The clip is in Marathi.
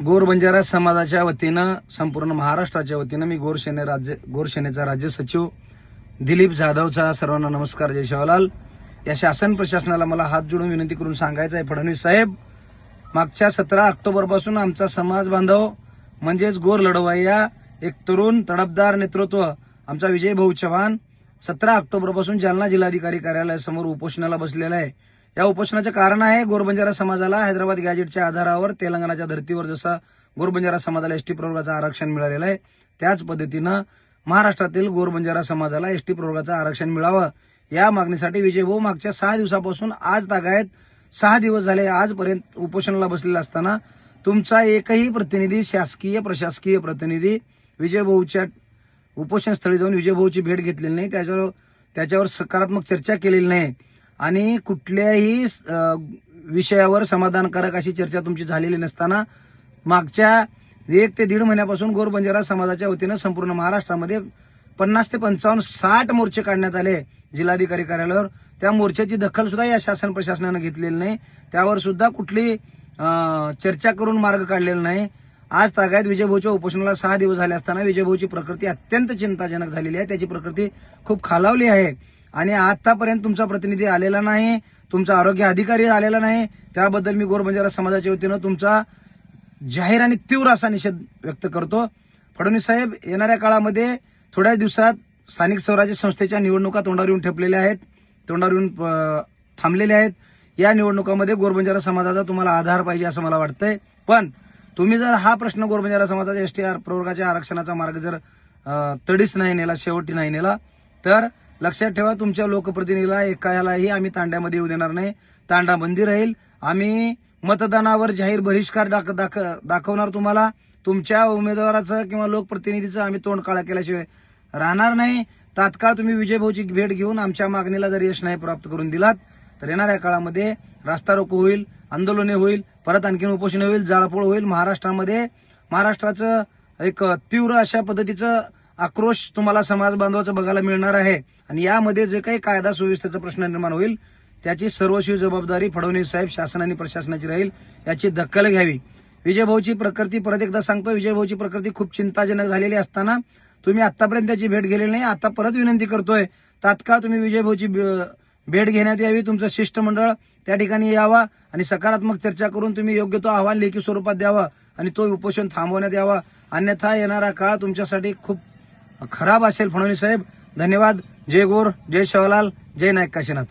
गोर बंजारा समाजाच्या वतीनं संपूर्ण महाराष्ट्राच्या वतीनं मी गोरसेनेचा राज्य सचिव दिलीप जाधवचा सर्वांना नमस्कार. जय शिवलाल. या शासन प्रशासनाला मला हात जोडून विनंती करून सांगायचं आहे, फडणवीस साहेब, मागच्या 17 ऑक्टोबरपासून आमचा समाज बांधव म्हणजेच गोर लढवय्या एक तरुण तडफदार नेतृत्व आमचा विजय भाऊ चव्हाण 17 ऑक्टोबरपासून जालना जिल्हाधिकारी कार्यालयासमोर उपोषणाला बसलेला आहे. या उपोषणाचे कारण आहे, गोरबंजारा समाजाला हैदराबाद गॅजेटच्या आधारावर तेलंगणाच्या धर्तीवर जसा गोरबंजारा समाजाला एसटी प्रवर्गाचं आरक्षण मिळालेलं आहे, त्याच पद्धतीनं महाराष्ट्रातील गोरबंजारा समाजाला एसटी प्रवर्गाचं आरक्षण मिळावं या मागणीसाठी विजय भाऊ मागच्या 6 दिवसापासून आज तागायत 6 दिवस झाले आजपर्यंत उपोषणाला बसलेला असताना तुमचा एकही प्रतिनिधी, शासकीय प्रशासकीय प्रतिनिधी विजय भाऊच्या उपोषण स्थळी जाऊन विजय भाऊची भेट घेतलेली नाही, त्याच्यावर सकारात्मक चर्चा केलेली नाही आणि कुठल्याही विषयावर समाधानकारक अशी चर्चा तुमची झालेली नसताना मागच्या 1 ते 1.5 महिन्यापासून गोरबंजारा समाजाच्या वतीनं संपूर्ण महाराष्ट्रामध्ये 50 ते 55 60 मोर्चे काढण्यात आले जिल्हाधिकारी कार्यालयावर. त्या मोर्चाची दखल सुद्धा या शासन प्रशासनानं घेतलेली नाही, त्यावर सुद्धा कुठली चर्चा करून मार्ग काढलेला नाही. आज तागायत विजयभाऊच्या उपोषणाला 6 दिवस झाले असताना विजयभाऊची प्रकृती अत्यंत चिंताजनक झालेली आहे. त्याची प्रकृती खूप खालावली आहे आणि आतापर्यंत तुमचा प्रतिनिधी आलेला नाही, तुमचा आरोग्य अधिकारी आलेला नाही. त्याबद्दल मी गोरबंजारा समाजाच्या वतीनं तुमचा जाहीर आणि तीव्र असा निषेध व्यक्त करतो. फडणवीस साहेब, येणाऱ्या काळामध्ये थोड्या दिवसात स्थानिक स्वराज्य संस्थेच्या निवडणुका तोंडावर येऊन ठेपलेल्या आहेत, तोंडावर येऊन थांबलेल्या आहेत. या निवडणुकामध्ये गोरबंजारा समाजाचा तुम्हाला आधार पाहिजे असं मला वाटतंय. पण तुम्ही जर हा प्रश्न गोरबंजारा समाजाच्या एसटी प्रवर्गाच्या आरक्षणाचा मार्ग जर तडीच नाही नेला, शेवटी नाही नेला, तर लक्षात ठेवा, तुमच्या लोकप्रतिनिधीला एकालाही आम्ही तांड्यामध्ये येऊ देणार नाही. तांडाबंदी राहील. आम्ही मतदानावर जाहीर बहिष्कार दाखवणार. तुम्हाला तुमच्या उमेदवाराचं किंवा लोकप्रतिनिधीचं आम्ही तोंड काळा केल्याशिवाय राहणार नाही. तात्काळ तुम्ही विजयभाऊची भेट घेऊन आमच्या मागणीला जर यश नाही प्राप्त करून दिलात तर येणाऱ्या काळामध्ये रास्ता रोको होईल, आंदोलने होईल, परत आणखीन उपोषण होईल, जाळपोळ होईल. महाराष्ट्राचं एक तीव्र अशा पद्धतीचं आक्रोश तुम्हाला समाज बांधवाचं बघायला मिळणार आहे आणि यामध्ये जे काही कायदा सुव्यवस्थेचा प्रश्न निर्माण होईल त्याची सर्वस्वी जबाबदारी फडणवीस साहेब, शासन आणि प्रशासनाची राहील. याची दखल घ्यावी. विजयभाऊची प्रकृती, परत एकदा सांगतो, विजयभाऊची प्रकृती खूप चिंताजनक झालेली असताना तुम्ही आतापर्यंत त्याची भेट गेलेली नाही. आता परत विनंती करतोय, तात्काळ तुम्ही विजयभाऊची भेट घेण्यात यावी. तुमचं शिष्टमंडळ त्या ठिकाणी यावा आणि सकारात्मक चर्चा करून तुम्ही योग्य तो अहवाल लेखी स्वरूपात द्यावा आणि तो उपोषण थांबवण्यात यावा. अन्यथा येणारा काळ तुमच्यासाठी खूप खराब असेल. फडणवीस साहेब, धन्यवाद. जय गोर, जय शिवलाल, जय नायक काशीनाथ.